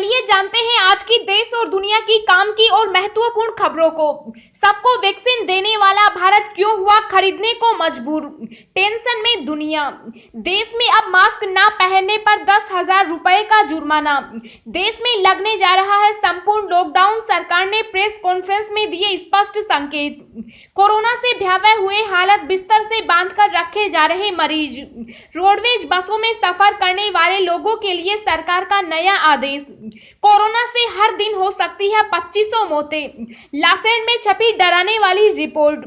चलिए जानते हैं आज की देश और दुनिया की काम की और महत्वपूर्ण खबरों को। सबको वैक्सीन देने वाला भारत क्यों हुआ खरीदने को मजबूर? टेंशन में दुनिया। देश में अब मास्क ना पहनने पर 10,000 रुपए का जुर्माना। देश में लगने जा रहा है संपूर्ण लॉकडाउन। सरकार ने प्रेस कॉन्फ्रेंस में दिए स्पष्ट संकेत। कोरोना से भयावह हुए हालत, बिस्तर से बांधकर रखे जा रहे मरीज। रोडवेज बसों में सफर करने वाले लोगों के लिए सरकार का नया आदेश। कोरोना से हर दिन हो सकती है 2500 मौतें। लासेंट में छपी डराने वाली रिपोर्ट।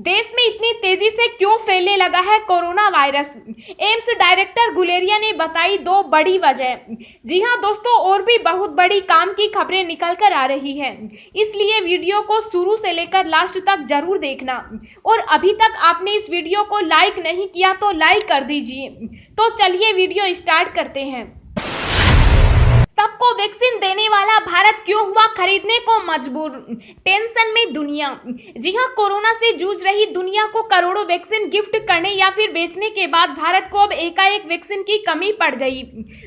देश में इतनी तेजी से क्यों फैलने लगा है corona virus? AIIMS director Guleria ने बताई 2 बड़ी वजह। जी हां दोस्तों, और भी बहुत बड़ी काम की खबरें निकल कर आ रही हैं, इसलिए वीडियो को शुरू से लेकर लास्ट तक जरूर देखना। और अभी तक आपने इस वीडियो को लाइक नहीं किया तो लाइक कर दीजिए। तो चलिए वीडियो स्टार्ट करते हैं। सबको वैक्सीन देने वाला भारत क्यों हुआ खरीदने को मजबूर? टेंशन में दुनिया। जी हां, कोरोना से जूझ रही दुनिया को करोड़ों वैक्सीन गिफ्ट करने या फिर बेचने के बाद भारत को अब एकाएक वैक्सीन की कमी पड़ गई।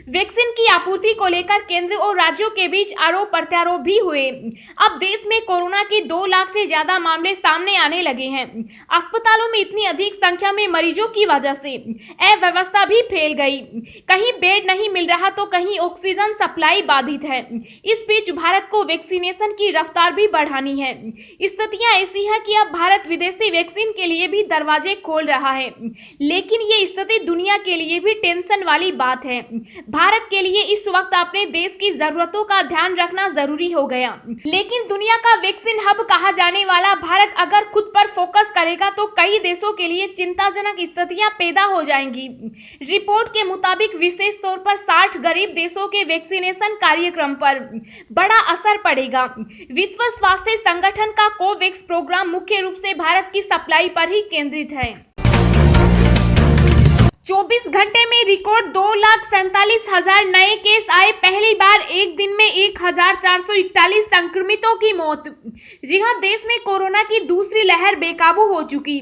वैक्सीन की आपूर्ति को लेकर केंद्र और राज्यों के बीच आरोप प्रत्यारोप भी हुए। अब देश में कोरोना के 2 लाख से ज्यादा मामले सामने आने लगे हैं। अस्पतालों में इतनी अधिक संख्या में मरीजों की वजह से अव्यवस्था भी फैल गई। कहीं बेड नहीं मिल रहा तो कहीं ऑक्सीजन सप्लाई बाधित है। इस बीच भारत को वैक्सीनेशन की रफ्तार भी बढ़ानी है। स्थितियां ऐसी है कि अब भारत विदेशी वैक्सीन के लिए भी दरवाजे खोल रहा है, लेकिन ये स्थिति दुनिया के लिए भी टेंशन वाली बात है। भारत के लिए इस वक्त अपने देश की जरूरतों का ध्यान रखना जरूरी हो गया। लेकिन दुनिया का वैक्सीन हब कहा जाने वाला भारत अगर खुद पर फोकस करेगा तो कई देशों के लिए चिंताजनक स्थितियां पैदा हो जाएंगी। रिपोर्ट के मुताबिक विशेष तौर पर 60 गरीब देशों के वैक्सीनेशन कार्यक्रम पर बड़ा असर पड़ेगा। विश्व स्वास्थ्य संगठन का कोवैक्स प्रोग्राम मुख्य रूप से भारत की सप्लाई पर ही केंद्रित है। 24 घंटे में रिकॉर्ड 2,47,000 नए केस आए। पहली बार एक दिन में 1,441 संक्रमितों की मौत। जी हां, देश में कोरोना की दूसरी लहर बेकाबू हो चुकी।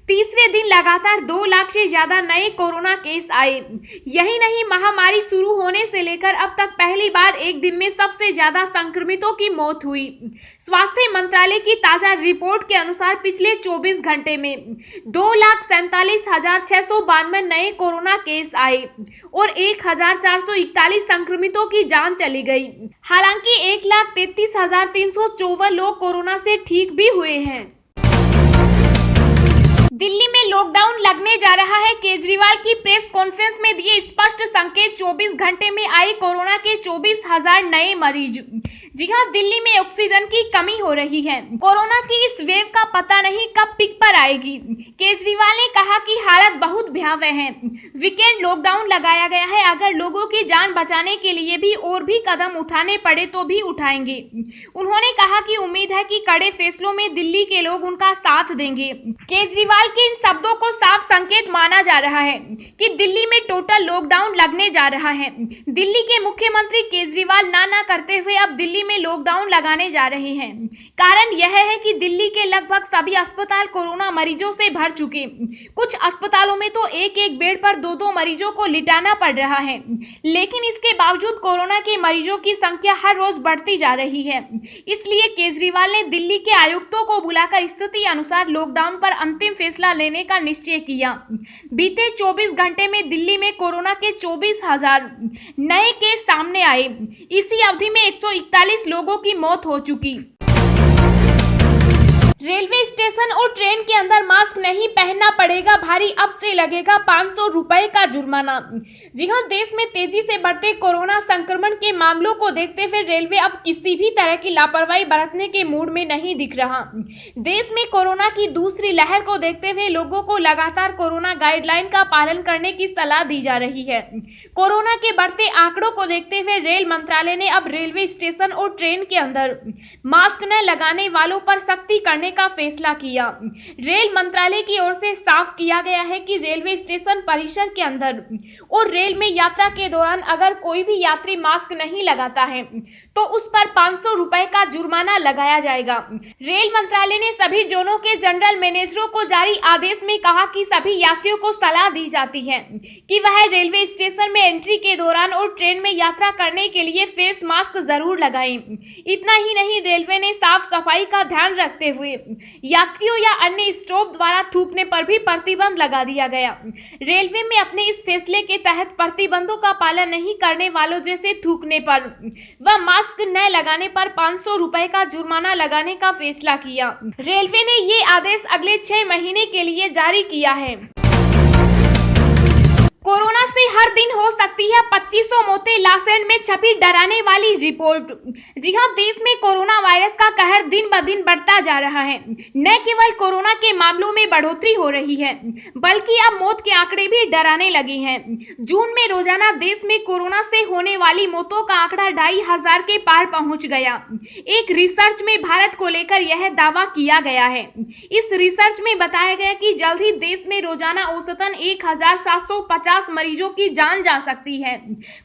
तीसरे दिन लगातार 2 लाख से ज्यादा नए कोरोना केस आए। यही नहीं, महामारी शुरू होने से लेकर अब तक पहली बार एक दिन में सबसे ज्यादा संक्रमितों की मौत हुई। स्वास्थ्य मंत्रालय की ताजा रिपोर्ट के अनुसार पिछले 24 घंटे में 2,47,692 नए कोरोना केस आए और 1,441 संक्रमितों की जान चली गई। हालांकि 1,33,354 लोग कोरोना से ठीक भी हुए हैं। दिल्ली में लॉकडाउन लगने जा रहा है। केजरीवाल की प्रेस कॉन्फ्रेंस में दिए स्पष्ट संकेत। 24 घंटे में आए कोरोना के 24,000 नए मरीज। जी हां, दिल्ली में ऑक्सीजन की कमी हो रही है। कोरोना की इस वेव का पता नहीं कब पीक पर आएगी। केजरीवाल ने कहा कि हालत बहुत भयावह है। वीकेंड लॉकडाउन लगाया गया है। अगर लोगों की जान बचाने के लिए भी और भी कदम उठाने पड़े तो भी उठाएंगे। उन्होंने कहा कि उम्मीद है कि कड़े फैसलों में दिल्ली के लोग उनका साथ देंगे। केजरीवाल के इन शब्दों को साफ संकेत माना जा रहा है कि दिल्ली में टोटल लॉकडाउन लगने जा रहा है। दिल्ली के मुख्यमंत्री केजरीवाल ना करते हुए अब दिल्ली में लॉकडाउन लगाने जा रहे हैं। कारण यह है कि दिल्ली के लगभग सभी अस्पताल कोरोना मरीजों से भर चुके। कुछ अस्पतालों में तो एक बेड पर 2 मरीजों को लिटाना पड़ रहा है। लेकिन इसके बावजूद कोरोना के मरीजों की संख्या हर रोज बढ़ती जा रही है। इसलिए केजरीवाल ने दिल्ली के आयुक्तों को बुलाकर स्थिति अनुसार लॉकडाउन पर अंतिम फैसला लेने का निश्चय किया। बीते 24 घंटे में दिल्ली में कोरोना के 24,000 नए केस सामने आए। इसी अवधि में 141 लोगों की मौत हो चुकी। रेलवे स्टेशन और ट्रेन के अंदर मास्क नहीं पहनना पड़ेगा भारी। अब से लगेगा 500 रुपए का जुर्माना। जी हां, देश में तेजी से बढ़ते कोरोना संक्रमण के मामलों को देखते हुए रेलवे अब किसी भी तरह की लापरवाही बरतने के मूड में नहीं दिख रहा। देश में कोरोना की दूसरी लहर को देखते हुए लोगों को लगातार कोरोना गाइडलाइन का पालन करने की सलाह दी जा रही है। कोरोना के बढ़ते आंकड़ों को देखते हुए रेल मंत्रालय ने अब रेलवे स्टेशन और ट्रेन के अंदर मास्क न लगाने वालों पर सख्ती करने का फैसला किया। रेल मंत्रालय की ओर से साफ किया गया है कि रेलवे स्टेशन परिसर के अंदर और रेल में यात्रा के दौरान अगर कोई भी यात्री मास्क नहीं लगाता है तो उस पर 500 रुपए का जुर्माना लगाया जाएगा। रेल मंत्रालय ने सभी जोनों के जनरल मैनेजरों को जारी आदेश में कहा कि सभी यात्रियों को सलाह दी जाती है कि वह रेलवे स्टेशन में एंट्री के दौरान और ट्रेन में यात्रा करने के लिए फेस मास्क जरूर लगाएं। इतना ही नहीं, रेलवे ने साफ सफाई का ध्यान रखते हुए यात्रियों या अन्य स्टाफ द्वारा थूकने पर भी प्रतिबंध लगा दिया गया। रेलवे में अपने इस फैसले के तहत प्रतिबंधों का पालन नहीं करने वालों जैसे थूकने पर व मास्क न लगाने पर 500 रुपए का जुर्माना लगाने का फैसला किया। रेलवे ने ये आदेश अगले 6 महीने के लिए जारी किया है। कोरोना से हर दिन हो सकती है 2500 मौतें, लासेंड में छपी डराने वाली रिपोर्ट। जी हां, देश में कोरोना वायरस का कहर दिन ब दिन बढ़ता जा रहा है। न केवल कोरोना के मामलों में बढ़ोतरी हो रही है बल्कि अब मौत के आंकड़े भी डराने लगे हैं। जून में रोजाना देश में कोरोना से होने वाली मौतों का आंकड़ा 2500 के पार पहुंच गया। एक रिसर्च में भारत को लेकर यह दावा किया गया है। इस रिसर्च में बताया गया कि जल्द ही देश में रोजाना औसतन 1750 मरीजों की जान जा सकती है।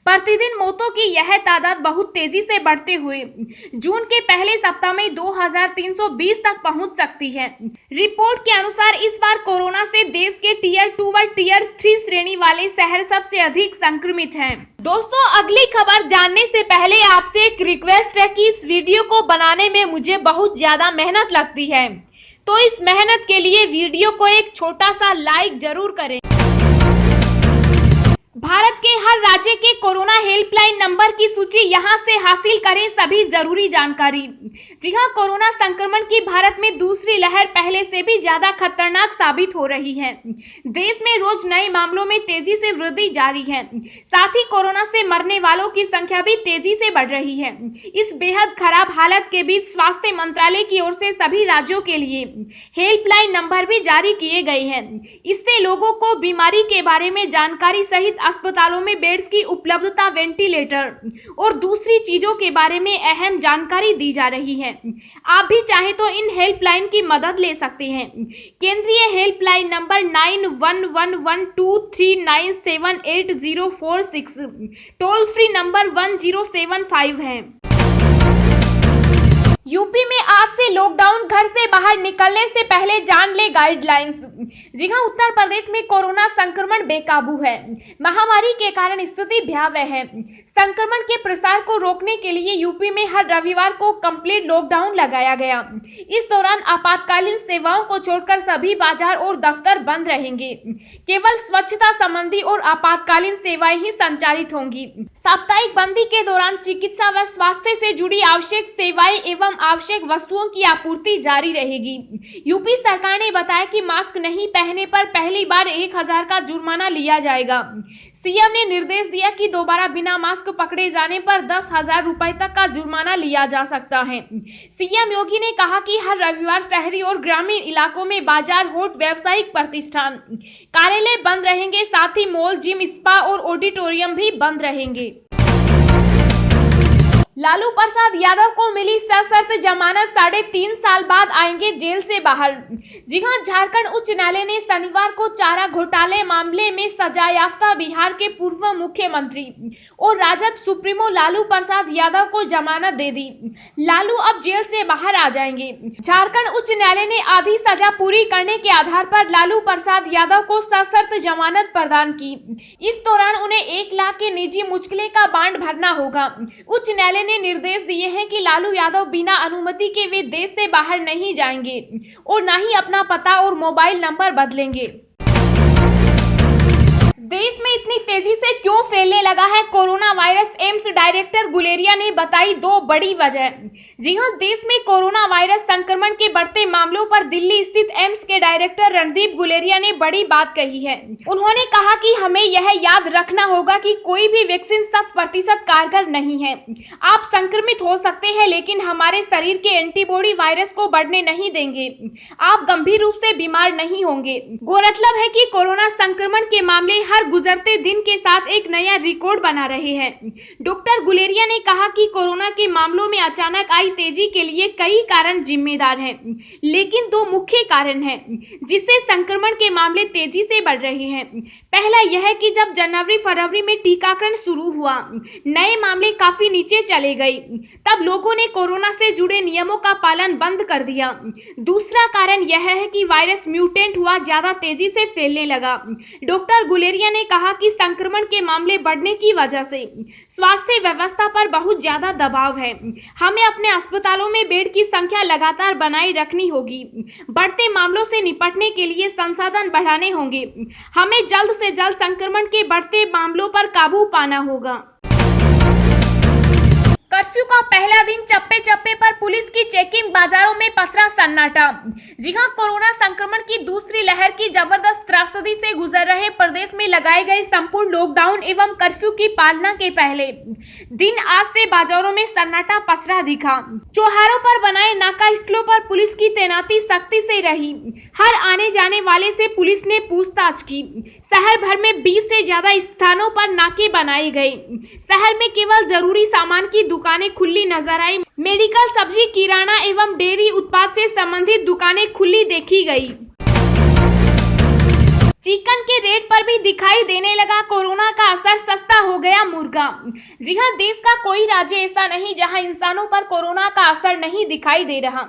प्रतिदिन मौतों की यह तादाद बहुत तेजी से बढ़ते हुए जून के पहले सप्ताह में 2320 तक पहुंच सकती है। रिपोर्ट के अनुसार इस बार कोरोना से देश के टियर 2 व टियर 3 श्रेणी वाले शहर सबसे अधिक संक्रमित हैं। दोस्तों, अगली खबर जानने से पहले आपसे एक रिक्वेस्ट है कि इस वीडियो को बनाने में मुझे बहुत ज्यादा मेहनत लगती है, तो इस मेहनत के लिए वीडियो को एक छोटा सा लाइक जरूर करें। भारत के हर राज्य के कोरोना हेल्पलाइन नंबर की सूची यहां से हासिल करें सभी जरूरी जानकारी। जी हां, कोरोना संक्रमण की भारत में दूसरी लहर पहले से भी ज्यादा खतरनाक साबित हो रही है। देश में रोज नए मामलों में तेजी से वृद्धि जारी है, साथ ही कोरोना से मरने वालों की संख्या भी तेजी से बढ़ रही है। इस बेहद खराब हालत के बीच स्वास्थ्य मंत्रालय की ओर से सभी राज्यों के लिए हेल्पलाइन नंबर भी जारी किए गए हैं। इससे लोगों को बीमारी के बारे में जानकारी सहित अस्पतालों में बेड्स की उपलब्धता, वेंटिलेटर और दूसरी चीजों के बारे में अहम जानकारी दी जा रही है। आप भी चाहें तो इन हेल्पलाइन की मदद ले सकते हैं। केंद्रीय helpline number 911123978046, toll free number 1075 है। यूपी में आज से लॉकडाउन, घर से बाहर निकलने से पहले जान ले गाइडलाइंस। जी हां, उत्तर प्रदेश में कोरोना संक्रमण बेकाबू है। महामारी के कारण स्थिति भयावह है। संक्रमण के प्रसार को रोकने के लिए यूपी में हर रविवार को कंप्लीट लॉकडाउन लगाया गया। इस दौरान आपातकालीन सेवाओं को छोड़कर सभी बाजार और दफ्तर बंद रहेंगे। केवल स्वच्छता संबंधी और आपातकालीन सेवाएं ही संचालित होंगी। साप्ताहिक बंदी के दौरान चिकित्सा व स्वास्थ्य से जुड़ी आवश्यक सेवाएं एवं आवश्यक वस्तुओं की आपूर्ति जारी रहेगी। यूपी सरकार ने बताया कि मास्क नहीं पहनने पर पहली बार 1000 का जुर्माना लिया जाएगा। सीएम ने निर्देश दिया कि दोबारा बिना मास्क पकड़े जाने पर 10,000 रुपए तक का जुर्माना लिया जा सकता है। सीएम योगी ने कहा कि हर रविवार शहरी और ग्रामीण इलाकों में बाजार, होट, व्यावसायिक प्रतिष्ठान, कार्यालय बंद रहेंगे। साथ ही मॉल, जिम, स्पा और ऑडिटोरियम भी बंद रहेंगे। लालू प्रसाद यादव को मिली सशर्त जमानत, 3.5 साल बाद आएंगे जेल से बाहर। जी हां, झारखंड उच्च न्यायालय ने शनिवार को चारा घोटाले मामले में सजायाफ्ता बिहार के पूर्व मुख्यमंत्री और राजद सुप्रीमो लालू प्रसाद यादव को जमानत दे दी। लालू अब जेल से बाहर आ जाएंगे। झारखंड उच्च न्यायालय ने आधी सजा पूरी करने के आधार पर लालू प्रसाद यादव को सशर्त जमानत प्रदान की। इस दौरान उन्हें 1 लाख के निजी मुचलके का बांड भरना होगा। उच्च न्यायालय ने निर्देश दिए हैं कि लालू यादव बिना अनुमति के वे देश से बाहर नहीं जाएंगे और न ही अपना पता और मोबाइल नंबर बदलेंगे। देश में इतनी तेजी से क्यों फैलने लगा है corona virus? AIIMS director Guleria ने बताई 2 बड़ी वजह। जी हां, देश में कोरोना वायरस संक्रमण के बढ़ते मामलों पर दिल्ली स्थित एम्स के डायरेक्टर रणदीप गुलेरिया ने बड़ी बात कही है। उन्होंने कहा कि हमें यह याद रखना होगा कि कोई भी वैक्सीन 100% कारगर नहीं है। आप संक्रमित हो सकते हैं लेकिन हमारे शरीर के एंटीबॉडी वायरस को बढ़ने नहीं देंगे। आप गंभीर रूप से बीमार नहीं होंगे। गौरतलब है कि कोरोना संक्रमण के मामले हर गुजरते दिन के साथ एक नया रिकॉर्ड बना रहे हैं। डॉक्टर गुलेरिया ने कहा कि कोरोना के मामलों में अचानक आई तेजी के लिए कई कारण जिम्मेदार हैं, लेकिन 2 मुख्य कारण हैं जिससे संक्रमण के मामले तेजी से बढ़ रहे हैं। पहला यह कि जब जनवरी फरवरी में टीकाकरण शुरू हुआ, नए मामले काफी नीचे चले गए, तब लोगों ने कोरोना से जुड़े नियमों का पालन बंद कर दिया। दूसरा कारण यह है कि वायरस म्यूटेंट हुआ, ज्यादा तेजी से फैलने लगा। डॉक्टर गुलेरिया ने कहा कि संक्रमण के मामले बढ़ने की वजह से स्वास्थ्य व्यवस्था पर बहुत ज्यादा दबाव है। हमें अपने अस्पतालों में बेड की संख्या लगातार बनाए रखनी होगी। बढ़ते मामलों से निपटने के लिए संसाधन बढ़ाने होंगे। हमें जल्द से जल्द संक्रमण के बढ़ते मामलों पर काबू पाना होगा। कर्फ्यू का पहला दिन, चप्पे चप्पे पर पुलिस की चेकिंग, बाजारों में पसरा सन्नाटा। जी हां, कोरोना संक्रमण की दूसरी लहर की जबरदस्त त्रासदी से गुजर रहे प्रदेश में लगाए गए संपूर्ण लॉकडाउन एवं कर्फ्यू की पालना के पहले दिन आज से बाजारों में सन्नाटा पसरा दिखा। चौराहों पर बनाए नाका स्थलों पर पुलिस की तैनाती सख्ती से रही। हर आने जाने वाले से पुलिस ने पूछताछ की। शहर भर में 20 से ज्यादा स्थानों पर नाके बनाए गए। शहर में केवल जरूरी सामान की दुकानें खुली नजर आई। मेडिकल, सब्जी, किराना एवं डेयरी उत्पाद से संबंधित दुकानें खुली देखी गई। चिकन के रेट पर भी दिखाई देने लगा कोरोना का असर, सस्ता हो गया मुर्गा। जी हां, देश का कोई राज्य ऐसा नहीं जहां इंसानों पर कोरोना का असर नहीं दिखाई दे रहा,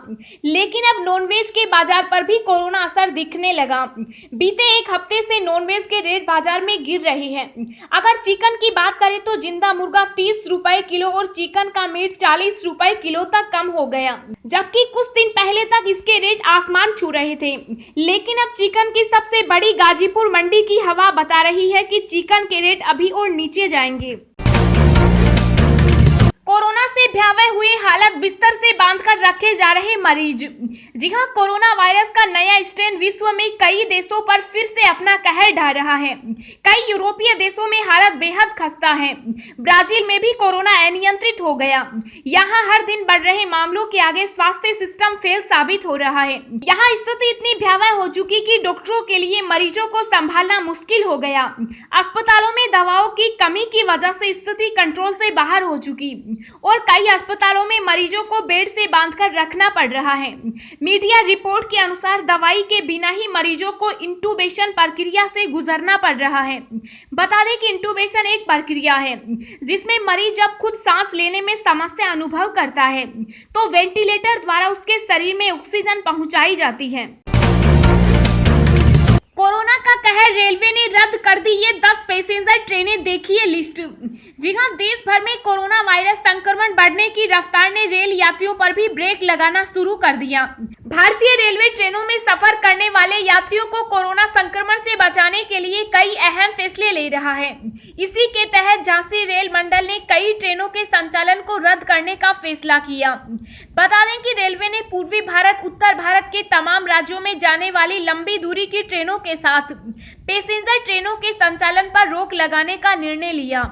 लेकिन अब नॉनवेज के बाजार पर भी कोरोना असर दिखने लगा। बीते एक हफ्ते से नॉनवेज के रेट बाजार में गिर रहे हैं। अगर चिकन की बात करें तो जिंदा मुर्गा 30 रुपए किलो और चिकन का मीट 40 रुपए किलो तक कम हो गया, जबकि कुछ दिन पहले तक इसके रेट आसमान छू रहे थे। लेकिन अब चिकन की सबसे बड़ी गाजीपुर मंडी की हवा बता रही है कि चिकन के रेट अभी और नीचे जाएंगे। कोरोना से भयावह हुई हालत, बिस्तर से बांधकर रखे जा रहे मरीज। जी हां, कोरोना वायरस का नया स्ट्रेन विश्व में कई देशों पर फिर से अपना कहर ढा रहा है। कई यूरोपीय देशों में हालत बेहद खस्ता है। ब्राजील में भी कोरोना अनियंत्रित हो गया। यहां हर दिन बढ़ रहे मामलों के आगे स्वास्थ्य सिस्टम फेल साबित हो रहा है। यहां स्थिति इतनी भयावह हो चुकी कि डॉक्टरों के लिए मरीजों को संभालना मुश्किल हो गया। अस्पतालों में दवाओं की कमी की वजह से स्थिति कंट्रोल से बाहर हो चुकी और कई अस्पतालों में मरीजों को बेड से बांधकर रखना पड़ रहा है। मीडिया रिपोर्ट के अनुसार दवाई के बिना ही मरीजों को इंटूबेशन प्रक्रिया से गुजरना पड़ रहा है। बता दें कि इंटूबेशन एक प्रक्रिया है जिसमें मरीज जब खुद सांस लेने में समस्या अनुभव करता है तो वेंटिलेटर द्वारा उसके शरीर में ऑक्सीजन पहुंचाई जाती है। कोरोना का कहर, रेलवे ने रद्द कर दी ये 10 पैसेंजर ट्रेनें, देखिए लिस्ट। जी हां, देश भर में कोरोना वायरस संक्रमण बढ़ने की रफ्तार ने रेल यात्रियों पर भी ब्रेक लगाना शुरू कर दिया। भारतीय रेलवे ट्रेनों में सफर करने वाले यात्रियों को कोरोना संक्रमण से बचाने के लिए कई अहम फैसले ले रहा है। इसी के तहत झांसी रेल मंडल ने कई ट्रेनों के संचालन को रद्द करने का फैसला किया। बता दें कि रेलवे ने पूर्वी भारत, उत्तर भारत के तमाम राज्यों में जाने वाली लंबी दूरी की ट्रेनों के साथ पैसेंजर ट्रेनों के संचालन पर रोक लगाने का निर्णय लिया।